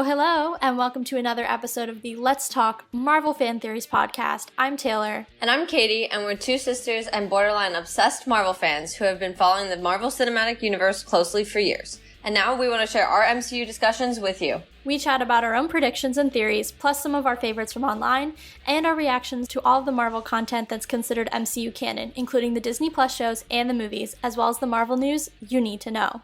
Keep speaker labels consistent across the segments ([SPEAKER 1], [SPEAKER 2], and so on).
[SPEAKER 1] Hello, and welcome to another episode of the Let's Talk Marvel Fan Theories podcast. I'm Taylor.
[SPEAKER 2] And I'm Katie, and we're two sisters and borderline obsessed Marvel fans who have been following the Marvel Cinematic Universe closely for years. And now we want to share our MCU discussions with you.
[SPEAKER 1] We chat about our own predictions and theories, plus some of our favorites from online, and our reactions to all of the Marvel content that's considered MCU canon, including the Disney Plus shows and the movies, as well as the Marvel news you need to know.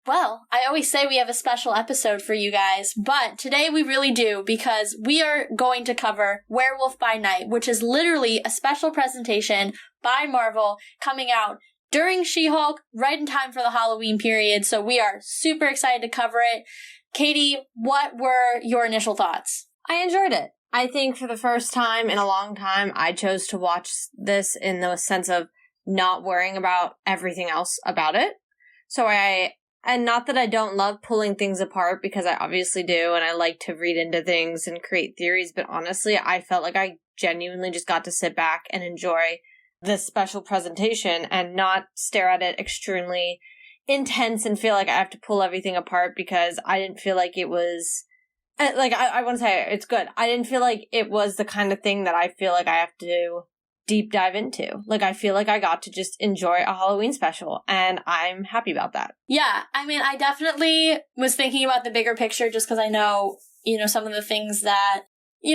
[SPEAKER 1] Well, I always say we have a special episode for you guys, but today we really do because we are going to cover Werewolf by Night, which is literally a special presentation by Marvel coming out during She-Hulk, right in time for the Halloween period, so we are super excited to cover it. Katie, what were your initial thoughts?
[SPEAKER 2] I enjoyed it. I think for the first time in a long time, I chose to watch this in the sense of not worrying about everything else about it. And not that I don't love pulling things apart, because I obviously do, and I like to read into things and create theories, but honestly, I felt like I genuinely just got to sit back and enjoy this special presentation and not stare at it extremely intense and feel like I have to pull everything apart, because I didn't feel like it was, I want to say it's good. I didn't feel like it was the kind of thing that I feel like I have to deep dive into. Like, I feel like I got to just enjoy a Halloween special, and I'm happy about that.
[SPEAKER 1] Yeah, I mean, I definitely was thinking about the bigger picture just because I know, some of the things that,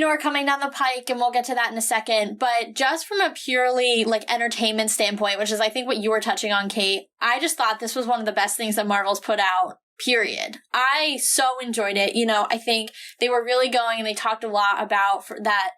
[SPEAKER 1] are coming down the pike, and we'll get to that in a second. But just from a purely, entertainment standpoint, which is, I think, what you were touching on, Kate, I just thought this was one of the best things that Marvel's put out, period. I so enjoyed it. I think they were really going, and they talked a lot about that,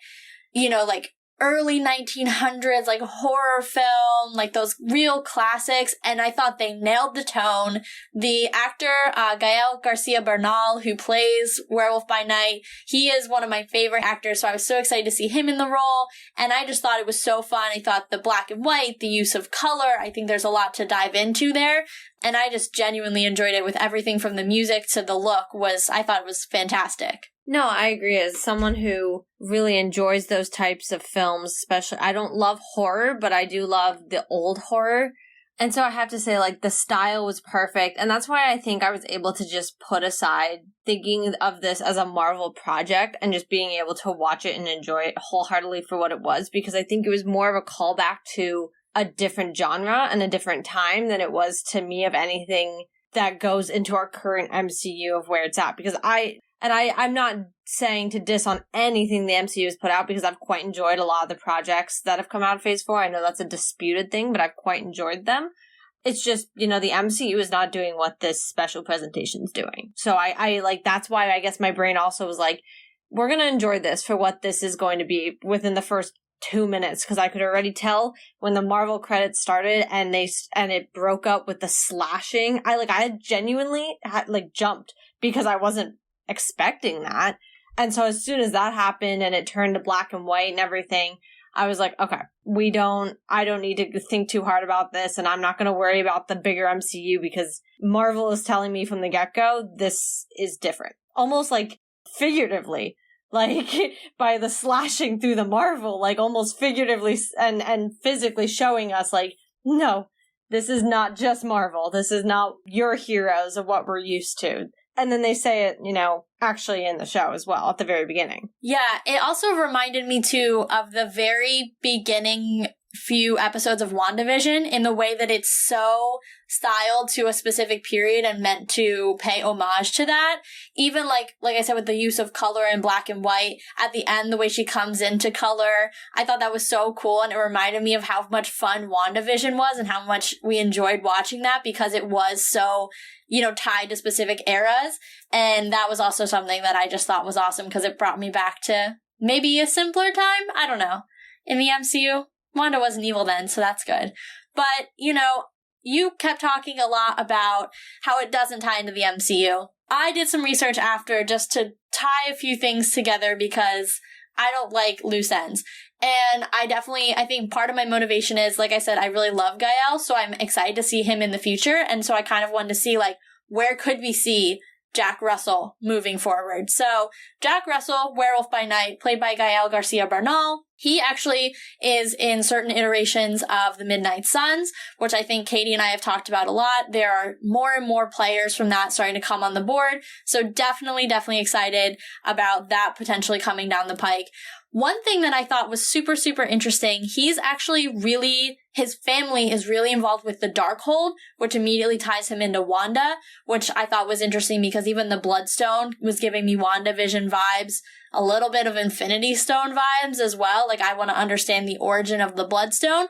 [SPEAKER 1] early 1900s, horror film, those real classics, and I thought they nailed the tone. The actor, Gael Garcia Bernal, who plays Werewolf by Night, he is one of my favorite actors, so I was so excited to see him in the role, and I just thought it was so fun. I thought the black and white, the use of color, I think there's a lot to dive into there, and I just genuinely enjoyed it with everything from the music to the look I thought it was fantastic.
[SPEAKER 2] No, I agree. As someone who really enjoys those types of films, especially, I don't love horror, but I do love the old horror. And so I have to say, the style was perfect. And that's why I think I was able to just put aside thinking of this as a Marvel project and just being able to watch it and enjoy it wholeheartedly for what it was, because I think it was more of a callback to a different genre and a different time than it was to me of anything that goes into our current MCU of where it's at. Because I'm not saying to diss on anything the MCU has put out, because I've quite enjoyed a lot of the projects that have come out of Phase 4. I know that's a disputed thing, but I've quite enjoyed them. It's just, the MCU is not doing what this special presentation is doing. So I that's why I guess my brain also was like, we're going to enjoy this for what this is going to be within the first 2 minutes, because I could already tell when the Marvel credits started and it broke up with the slashing. I genuinely jumped because I wasn't expecting that. And so as soon as that happened and it turned to black and white and everything, I was like, okay, I don't need to think too hard about this, and I'm not going to worry about the bigger MCU, because Marvel is telling me from the get-go, this is different. Almost figuratively, by the slashing through the Marvel, almost figuratively and physically showing us, no, this is not just Marvel. This is not your heroes of what we're used to. And then they say it, actually in the show as well at the very beginning.
[SPEAKER 1] Yeah, it also reminded me too of the very beginning few episodes of WandaVision, in the way that it's so styled to a specific period and meant to pay homage to that. Even like I said, with the use of color and black and white at the end, the way she comes into color, I thought that was so cool, and it reminded me of how much fun WandaVision was and how much we enjoyed watching that, because it was so, tied to specific eras. And that was also something that I just thought was awesome, because it brought me back to maybe a simpler time. I don't know. In the MCU, Wanda wasn't evil then, so that's good. But, you kept talking a lot about how it doesn't tie into the MCU. I did some research after just to tie a few things together, because I don't like loose ends. And I think part of my motivation is, like I said, I really love Gael, so I'm excited to see him in the future. And so I kind of wanted to see, where could we see Jack Russell moving forward. So Jack Russell, Werewolf by Night, played by Gael Garcia Bernal, he actually is in certain iterations of the Midnight Suns, which I think Katie and I have talked about a lot. There are more and more players from that starting to come on the board. So definitely excited about that potentially coming down the pike. One thing that I thought was super, super interesting, his family is really involved with the Darkhold, which immediately ties him into Wanda, which I thought was interesting because even the Bloodstone was giving me WandaVision vibes, a little bit of Infinity Stone vibes as well. Like, I want to understand the origin of the Bloodstone.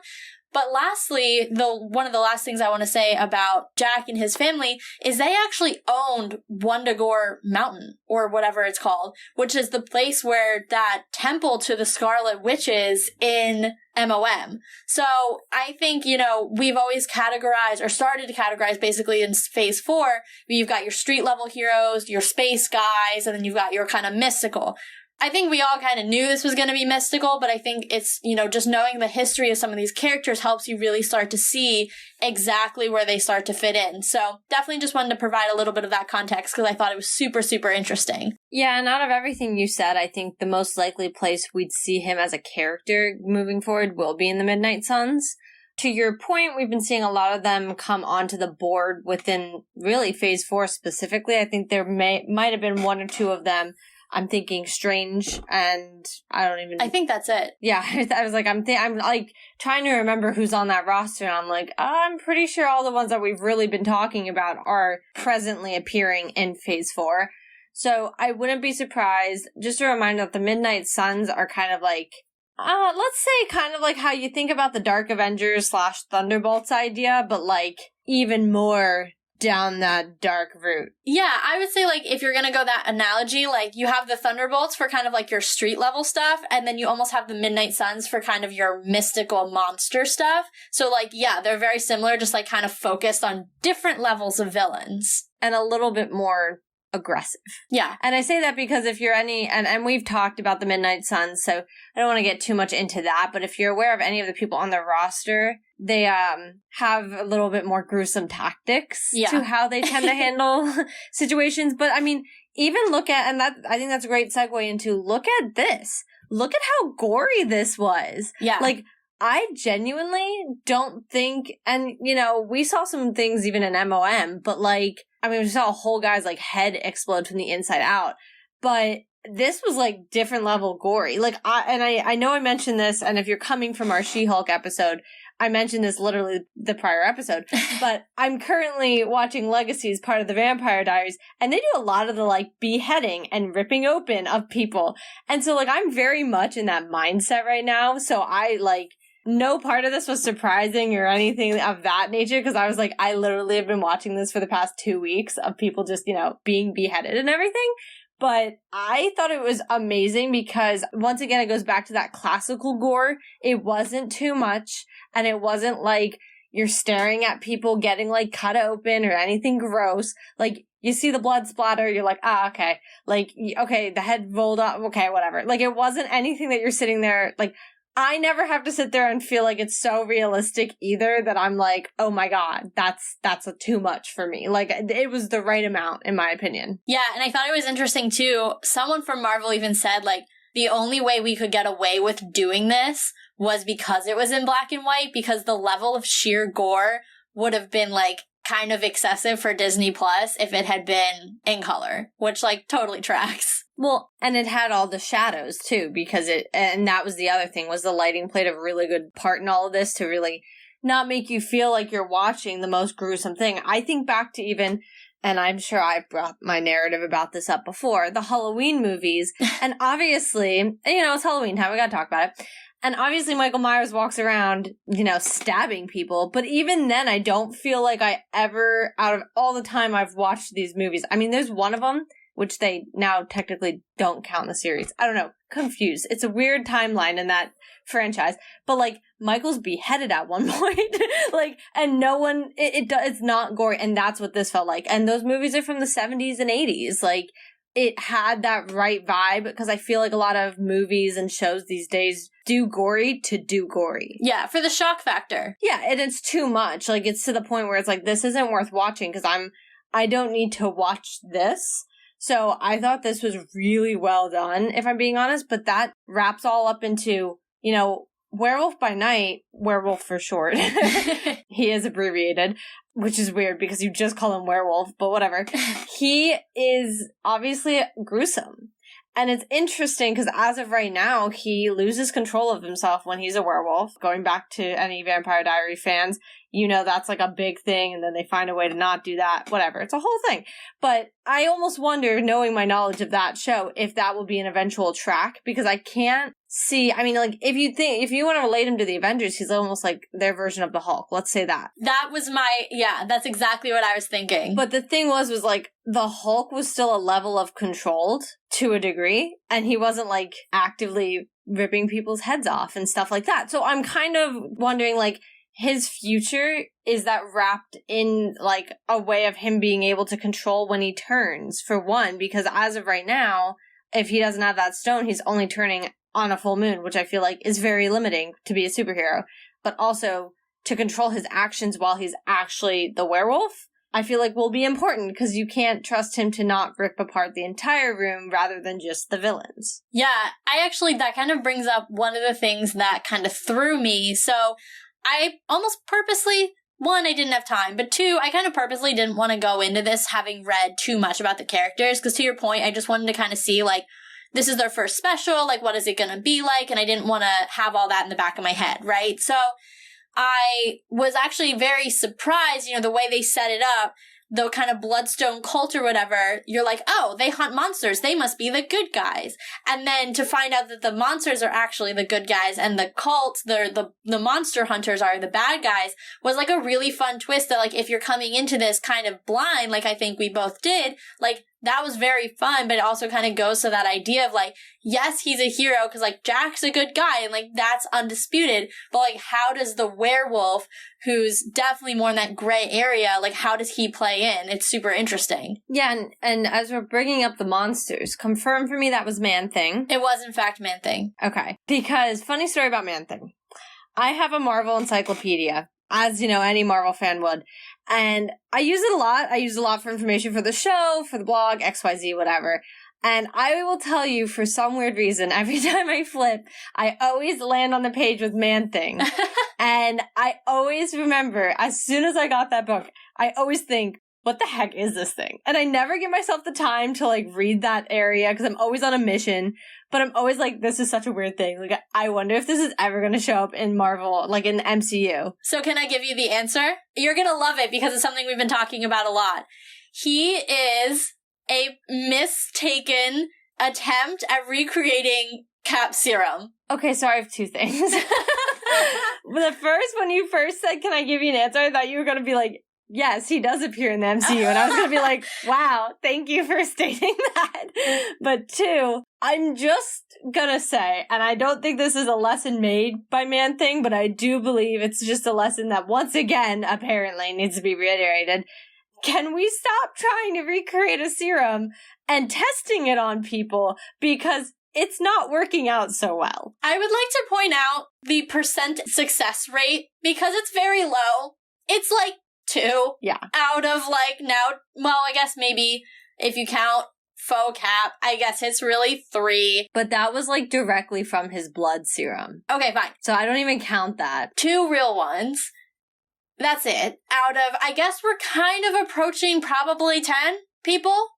[SPEAKER 1] But lastly, one of the last things I want to say about Jack and his family is they actually owned Wundagore Mountain, or whatever it's called, which is the place where that temple to the Scarlet Witch is in MOM. So I think, we've always categorized, or started to categorize basically in Phase 4, you've got your street level heroes, your space guys, and then you've got your kind of mystical. I think we all kind of knew this was going to be mystical, but I think it's, just knowing the history of some of these characters helps you really start to see exactly where they start to fit in. So definitely just wanted to provide a little bit of that context because I thought it was super, super interesting.
[SPEAKER 2] Yeah, and out of everything you said, I think the most likely place we'd see him as a character moving forward will be in the Midnight Suns. To your point, we've been seeing a lot of them come onto the board within really Phase 4 specifically. I think there might have been one or two of them. I'm thinking Strange, and I
[SPEAKER 1] think that's it.
[SPEAKER 2] Yeah, I was like, I'm like trying to remember who's on that roster, and I'm like, I'm pretty sure all the ones that we've really been talking about are presently appearing in Phase 4. So I wouldn't be surprised. Just a reminder that the Midnight Suns are kind of like, let's say kind of like how you think about the Dark Avengers / Thunderbolts idea, but like even more down that dark route.
[SPEAKER 1] Yeah, I would say, like, if you're gonna go that analogy, like, you have the Thunderbolts for kind of, like, your street-level stuff, and then you almost have the Midnight Suns for kind of your mystical monster stuff. So, like, yeah, they're very similar, just, like, kind of focused on different levels of villains.
[SPEAKER 2] And a little bit more aggressive.
[SPEAKER 1] Yeah.
[SPEAKER 2] And I say that because if you're and we've talked about the Midnight Suns, so I don't want to get too much into that, but if you're aware of any of the people on the roster, they have a little bit more gruesome tactics to how they tend to handle situations. But I mean, even look at, and that I think that's a great segue into, look at this. Look at how gory this was.
[SPEAKER 1] Yeah.
[SPEAKER 2] Like, I genuinely don't think, and we saw some things even in MOM, but like, I mean, we saw a whole guy's like head explode from the inside out, but this was like different level gory. Like, I know I mentioned this, and if you're coming from our She-Hulk episode, I mentioned this literally the prior episode, but I'm currently watching Legacies, part of the Vampire Diaries, and they do a lot of the like beheading and ripping open of people. And so like, I'm very much in that mindset right now. So I like, no part of this was surprising or anything of that nature, because I was like, I literally have been watching this for the past 2 weeks of people just, being beheaded and everything. But I thought it was amazing because, once again, it goes back to that classical gore. It wasn't too much, and it wasn't like you're staring at people getting like cut open or anything gross. Like, you see the blood splatter, you're like, okay. Like, okay, the head rolled up, okay, whatever. Like, it wasn't anything that you're sitting there, like, I never have to sit there and feel like it's so realistic either that I'm like, oh my God, that's too much for me. Like, it was the right amount, in my opinion.
[SPEAKER 1] Yeah, and I thought it was interesting too. Someone from Marvel even said, like, the only way we could get away with doing this was because it was in black and white, because the level of sheer gore would have been, like, kind of excessive for Disney Plus if it had been in color, which, like, totally tracks.
[SPEAKER 2] Well, and it had all the shadows, too, because and that was the other thing, was the lighting played a really good part in all of this to really not make you feel like you're watching the most gruesome thing. I think back to even, and I'm sure I brought my narrative about this up before, the Halloween movies, and obviously, it's Halloween time, we gotta talk about it. And obviously Michael Myers walks around, stabbing people. But even then, I don't feel like I ever, out of all the time I've watched these movies, I mean, there's one of them, which they now technically don't count in the series. I don't know. Confused. It's a weird timeline in that franchise. But, like, Michael's beheaded at one point. Like, and no one, it's not gory. And that's what this felt like. And those movies are from the 70s and 80s. Like, it had that right vibe, because I feel like a lot of movies and shows these days do gory to do gory.
[SPEAKER 1] Yeah, for the shock factor.
[SPEAKER 2] Yeah, and it's too much. Like, it's to the point where it's like, this isn't worth watching, because I don't need to watch this. So I thought this was really well done, if I'm being honest, but that wraps all up into, you know, Werewolf by Night, Werewolf for short. He is abbreviated, which is weird because you just call him Werewolf, but whatever. He is obviously gruesome. And it's interesting because as of right now, he loses control of himself when he's a werewolf. Going back to any Vampire Diary fans, you know that's like a big thing, and then they find a way to not do that. Whatever. It's a whole thing. But I almost wonder, knowing my knowledge of that show, if that will be an eventual track, because I can't see, I mean, like, if you want to relate him to the Avengers, he's almost like their version of the Hulk. Let's say that.
[SPEAKER 1] That was that's exactly what I was thinking.
[SPEAKER 2] But the thing was like, the Hulk was still a level of controlled to a degree, and he wasn't like actively ripping people's heads off and stuff like that. So I'm kind of wondering, like, his future, is that wrapped in like a way of him being able to control when he turns, for one, because as of right now, if he doesn't have that stone, he's only turning on a full moon, which I feel like is very limiting to be a superhero, but also to control his actions while he's actually the werewolf, I feel like will be important, because you can't trust him to not rip apart the entire room rather than just the villains.
[SPEAKER 1] Yeah, that kind of brings up one of the things that kind of threw me. So I almost purposely, one, I didn't have time, but two, I kind of purposely didn't want to go into this having read too much about the characters, because to your point, I just wanted to kind of see, like, this is their first special, like, what is it going to be like? And I didn't want to have all that in the back of my head, right? So I was actually very surprised, you know, the way they set it up, the kind of bloodstone cult or whatever. You're like, oh, they hunt monsters, they must be the good guys. And then to find out that the monsters are actually the good guys and the cult, the monster hunters are the bad guys, was like a really fun twist that, like, if you're coming into this kind of blind, like I think we both did, like, that was very fun, but it also kind of goes to that idea of, like, yes, he's a hero because, like, Jack's a good guy and, like, that's undisputed, but, like, how does the werewolf, who's definitely more in that gray area, like, how does he play in? It's super interesting.
[SPEAKER 2] Yeah, and as we're bringing up the monsters, confirm for me that was Man-Thing.
[SPEAKER 1] It was, in fact, Man-Thing.
[SPEAKER 2] Okay. Because, funny story about Man-Thing. I have a Marvel encyclopedia, as, you know, any Marvel fan would. And I use it a lot. I use it a lot for information for the show, for the blog, XYZ, whatever. And I will tell you, for some weird reason, every time I flip, I always land on the page with Man-Thing. And I always remember, as soon as I got that book, I always think, what the heck is this thing? And I never give myself the time to, like, read that area because I'm always on a mission. But I'm always like, this is such a weird thing. Like, I wonder if this is ever going to show up in Marvel, like in the MCU.
[SPEAKER 1] So can I give you the answer? You're going to love it because it's something we've been talking about a lot. He is a mistaken attempt at recreating Cap Serum.
[SPEAKER 2] Okay, so I have two things. The first, when you first said, can I give you an answer? I thought you were going to be like, yes, he does appear in the MCU. And I was going to be like, wow, thank you for stating that. But two, I'm just going to say, and I don't think this is a lesson made by Man-Thing, but I do believe it's just a lesson that once again, apparently needs to be reiterated. Can we stop trying to recreate a serum and testing it on people? Because it's not working out so well.
[SPEAKER 1] I would like to point out the % success rate because it's very low. It's like 2 out of, like, now, well, I guess maybe if you count faux Cap, I guess it's really 3.
[SPEAKER 2] But that was, like, directly from his blood serum.
[SPEAKER 1] Okay, fine.
[SPEAKER 2] So I don't even count that.
[SPEAKER 1] 2 real ones. That's it. Out of, I guess we're kind of approaching probably 10 people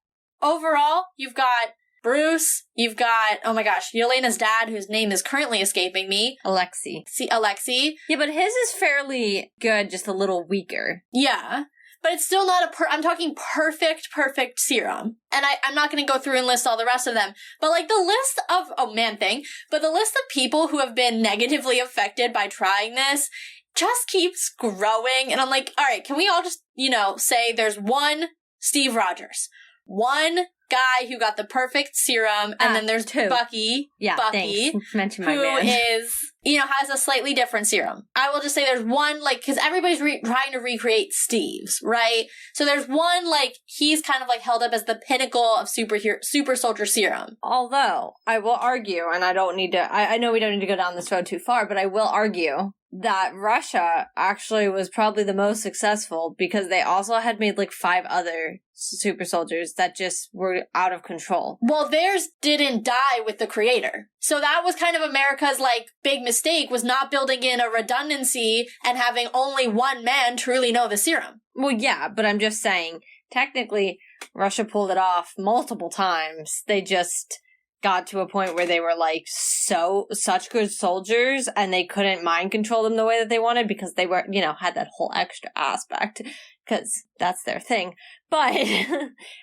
[SPEAKER 1] overall. You've got Bruce, you've got, oh my gosh, Yelena's dad, whose name is currently escaping me.
[SPEAKER 2] Alexi.
[SPEAKER 1] Alexi.
[SPEAKER 2] Yeah, but his is fairly good, just a little weaker.
[SPEAKER 1] Yeah. But it's still not I'm talking perfect serum. And I'm not going to go through and list all the rest of them. But, like, the list of, Man-Thing, but the list of people who have been negatively affected by trying this just keeps growing. And I'm like, all right, can we all just, you know, say there's one Steve Rogers, one guy who got the perfect serum, and then there's
[SPEAKER 2] two.
[SPEAKER 1] Bucky.
[SPEAKER 2] Yeah,
[SPEAKER 1] Bucky,
[SPEAKER 2] thanks. Mention my
[SPEAKER 1] who
[SPEAKER 2] man.
[SPEAKER 1] is, has a slightly different serum. I will just say there's one, because everybody's trying to recreate Steve's, right? So there's one, he's kind of, held up as the pinnacle of super soldier serum.
[SPEAKER 2] Although, I will argue, and I don't need to, I know we don't need to go down this road too far, but I will argue that Russia actually was probably the most successful because they also had made 5 other super soldiers that just were out of control.
[SPEAKER 1] Well, theirs didn't die with the creator. So that was kind of America's big mistake, was not building in a redundancy and having only one man truly know the serum.
[SPEAKER 2] Well, yeah, but I'm just saying, technically, Russia pulled it off multiple times. They just got to a point where they were such good soldiers and they couldn't mind control them the way that they wanted because they were, had that whole extra aspect because that's their thing. But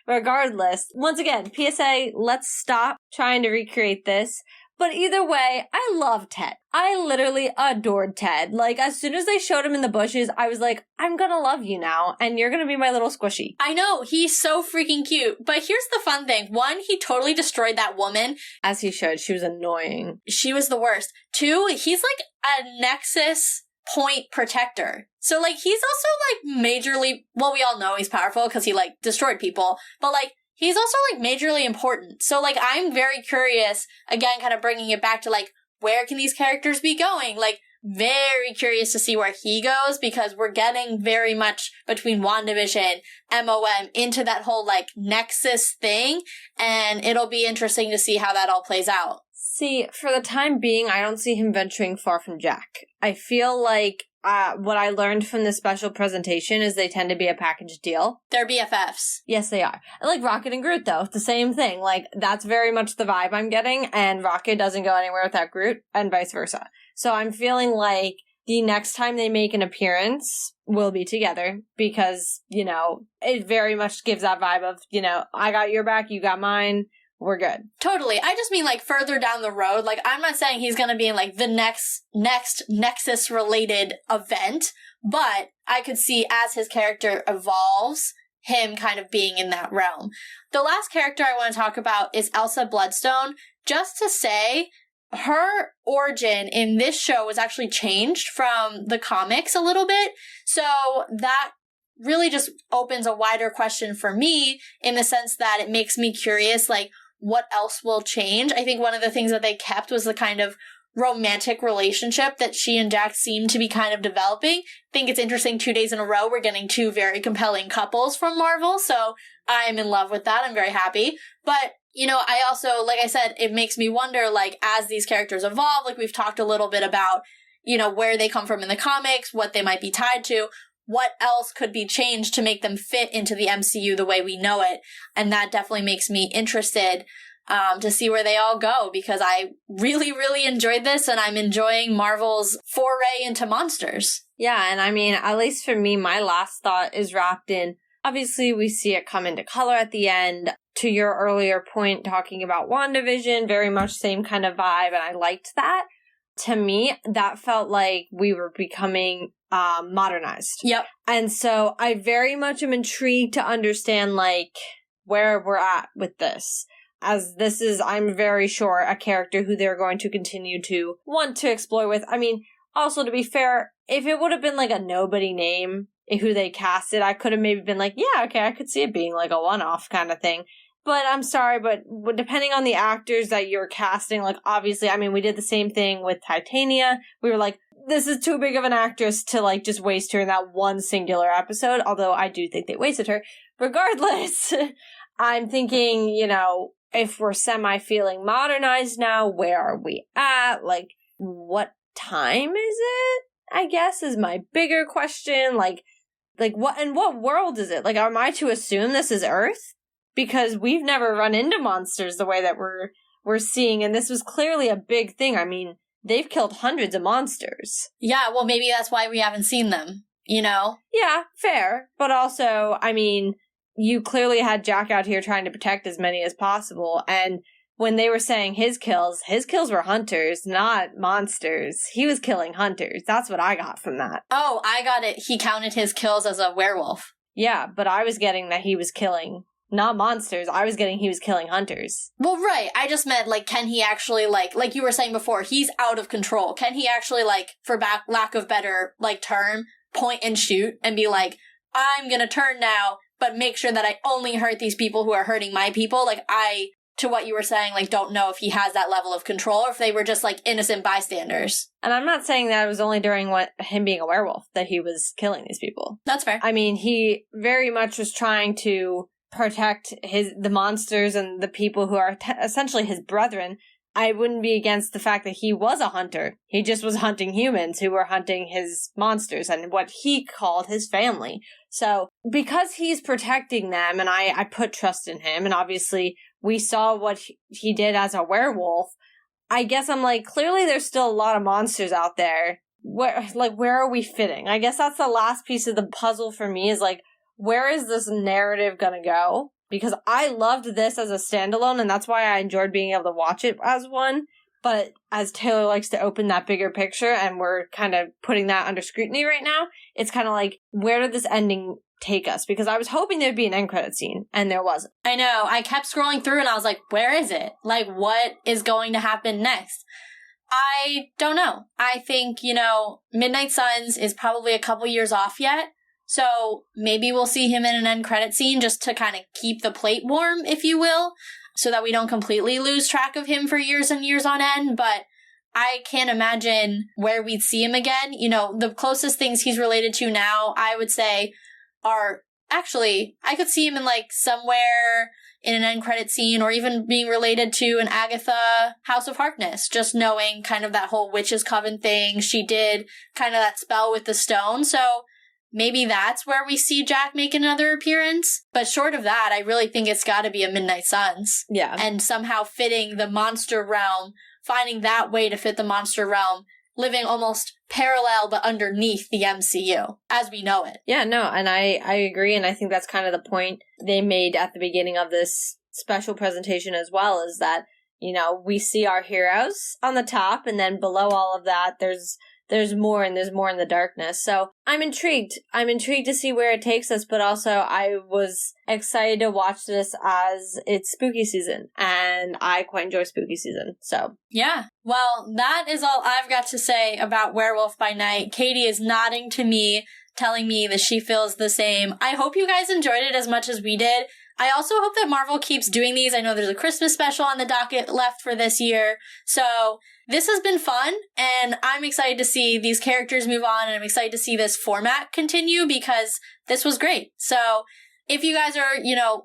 [SPEAKER 2] regardless, once again, PSA, let's stop trying to recreate this. But either way, I love Ted. I literally adored Ted. As soon as they showed him in the bushes, I was like, I'm gonna love you now, and you're gonna be my little squishy.
[SPEAKER 1] I know, he's so freaking cute. But here's the fun thing. 1, he totally destroyed that woman.
[SPEAKER 2] As he should. She was annoying.
[SPEAKER 1] She was the worst. 2, he's a Nexus point protector. So, he's also, majorly, well, we all know he's powerful because he, destroyed people. But, he's also, majorly important. So, I'm very curious, again, kind of bringing it back to, where can these characters be going? Very curious to see where he goes, because we're getting very much between WandaVision, MOM, into that whole, Nexus thing, and it'll be interesting to see how that all plays out.
[SPEAKER 2] See, for the time being, I don't see him venturing far from Jack. I feel like what I learned from this special presentation is they tend to be a package deal.
[SPEAKER 1] They're BFFs.
[SPEAKER 2] Yes, they are. Rocket and Groot, though. The same thing. That's very much the vibe I'm getting, and Rocket doesn't go anywhere without Groot, and vice versa. So I'm feeling the next time they make an appearance, we'll be together, because, it very much gives that vibe of, I got your back, you got mine. We're good.
[SPEAKER 1] Totally. I just mean, further down the road. I'm not saying he's gonna be in, the next Nexus-related event, but I could see, as his character evolves, him kind of being in that realm. The last character I want to talk about is Elsa Bloodstone. Just to say, her origin in this show was actually changed from the comics a little bit, so that really just opens a wider question for me, in the sense that it makes me curious, what else will change? I think one of the things that they kept was the kind of romantic relationship that she and Jack seem to be kind of developing. I think it's interesting, 2 days in a row, we're getting 2 very compelling couples from Marvel, so I'm in love with that. I'm very happy. But, I also, like I said, it makes me wonder, as these characters evolve, we've talked a little bit about, where they come from in the comics, what they might be tied to, what else could be changed to make them fit into the MCU the way we know it. And that definitely makes me interested to see where they all go, because I really, really enjoyed this, and I'm enjoying Marvel's foray into monsters.
[SPEAKER 2] Yeah, and I mean, at least for me, my last thought is wrapped in, obviously we see it come into color at the end. To your earlier point, talking about WandaVision, very much same kind of vibe, and I liked that. To me, that felt like we were becoming modernized.
[SPEAKER 1] Yep.
[SPEAKER 2] And so I very much am intrigued to understand where we're at with this. As this is, I'm very sure, a character who they're going to continue to want to explore with. I mean, also to be fair, if it would have been a nobody name, who they casted, I could have maybe been yeah, okay, I could see it being a one-off kind of thing. But I'm sorry, but depending on the actors that you're casting, obviously, I mean, we did the same thing with Titania. We were this is too big of an actress to, just waste her in that one singular episode, although I do think they wasted her. Regardless, I'm thinking, if we're semi-feeling modernized now, where are we at? What time is it? I guess is my bigger question. What world is it? Am I to assume this is Earth? Because we've never run into monsters the way that we're seeing, and this was clearly a big thing. I mean, they've killed hundreds of monsters.
[SPEAKER 1] Yeah, well, maybe that's why we haven't seen them,
[SPEAKER 2] Yeah, fair. But also, I mean, you clearly had Jack out here trying to protect as many as possible, and when they were saying his kills were hunters, not monsters. He was killing hunters. That's what I got from that.
[SPEAKER 1] Oh, I got it. He counted his kills as a werewolf.
[SPEAKER 2] Yeah, but I was getting that he was killing not monsters. I was getting he was killing hunters.
[SPEAKER 1] Well, right. I just meant, like, can he actually, like you were saying before, he's out of control. Can he actually, like, for lack of better, like, term, point and shoot and be like, I'm gonna turn now, but make sure that I only hurt these people who are hurting my people? Like, to what you were saying, like, don't know if he has that level of control or if they were just, like, innocent bystanders.
[SPEAKER 2] And I'm not saying that it was only during him being a werewolf that he was killing these people.
[SPEAKER 1] That's fair.
[SPEAKER 2] I mean, he very much was trying to protect the monsters and the people who are essentially his brethren. I wouldn't be against the fact that he was a hunter. He just was hunting humans who were hunting his monsters and what he called his family. So, because he's protecting them, and I put trust in him, and obviously we saw what he did as a werewolf, I guess I'm like, clearly there's still a lot of monsters out there. Where are we fitting? I guess that's the last piece of the puzzle for me, is like, where is this narrative gonna go? Because I loved this as a standalone, and that's why I enjoyed being able to watch it as one. But as Taylor likes to open that bigger picture, and we're kind of putting that under scrutiny right now, it's kind of like, where did this ending take us? Because I was hoping there'd be an end credit scene, and there wasn't.
[SPEAKER 1] I know. I kept scrolling through, and I was like, where is it? Like, what is going to happen next? I don't know. I think, Midnight Suns is probably a couple years off yet. So maybe we'll see him in an end credit scene just to kind of keep the plate warm, if you will, so that we don't completely lose track of him for years and years on end. But I can't imagine where we'd see him again. The closest things he's related to now, I would say, are actually, I could see him in like somewhere in an end credit scene, or even being related to an Agatha House of Harkness, just knowing kind of that whole witch's coven thing. She did kind of that spell with the stone. So maybe that's where we see Jack make another appearance. But short of that, I really think it's got to be a Midnight Suns.
[SPEAKER 2] Yeah.
[SPEAKER 1] And somehow fitting the monster realm, finding that way to fit the monster realm, living almost parallel but underneath the MCU as we know it.
[SPEAKER 2] Yeah, no, and I agree, and I think that's kind of the point they made at the beginning of this special presentation as well, is that, we see our heroes on the top, and then below all of that, there's more, and there's more in the darkness. So I'm intrigued. I'm intrigued to see where it takes us, but also I was excited to watch this as it's spooky season, and I quite enjoy spooky season. So
[SPEAKER 1] yeah. Well, that is all I've got to say about Werewolf by Night. Katie is nodding to me, telling me that she feels the same. I hope you guys enjoyed it as much as we did. I also hope that Marvel keeps doing these. I know there's a Christmas special on the docket left for this year. So this has been fun, and I'm excited to see these characters move on, and I'm excited to see this format continue because this was great. So if you guys are,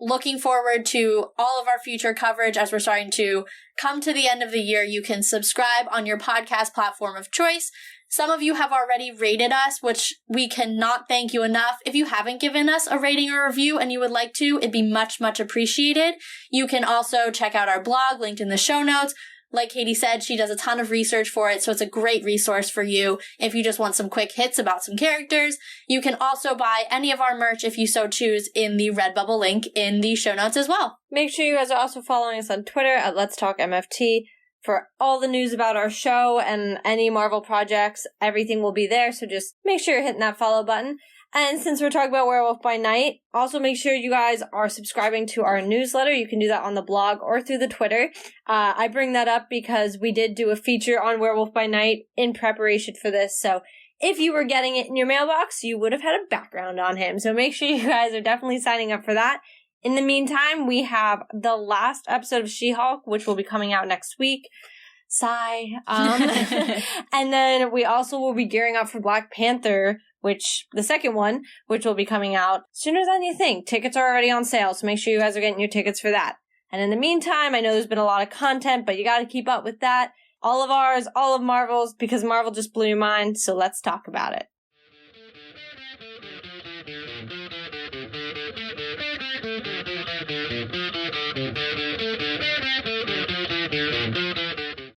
[SPEAKER 1] looking forward to all of our future coverage as we're starting to come to the end of the year, you can subscribe on your podcast platform of choice. Some of you have already rated us, which we cannot thank you enough. If you haven't given us a rating or review and you would like to, it'd be much, much appreciated. You can also check out our blog, linked in the show notes. Like Katie said, she does a ton of research for it, so it's a great resource for you if you just want some quick hits about some characters. You can also buy any of our merch if you so choose in the Redbubble link in the show notes as well.
[SPEAKER 2] Make sure you guys are also following us on Twitter at Let's Talk MFT. For all the news about our show and any Marvel projects, everything will be there, so just make sure you're hitting that follow button. And since we're talking about Werewolf by Night, also make sure you guys are subscribing to our newsletter. You can do that on the blog or through the Twitter. I bring that up because we did do a feature on Werewolf by Night in preparation for this, so if you were getting it in your mailbox, you would have had a background on him. So make sure you guys are definitely signing up for that. In the meantime, we have the last episode of She-Hulk, which will be coming out next week. Sigh. And then we also will be gearing up for Black Panther, the second one, which will be coming out sooner than you think. Tickets are already on sale, so make sure you guys are getting your tickets for that. And in the meantime, I know there's been a lot of content, but you gotta keep up with that. All of ours, all of Marvel's, because Marvel just blew your mind, so let's talk about it.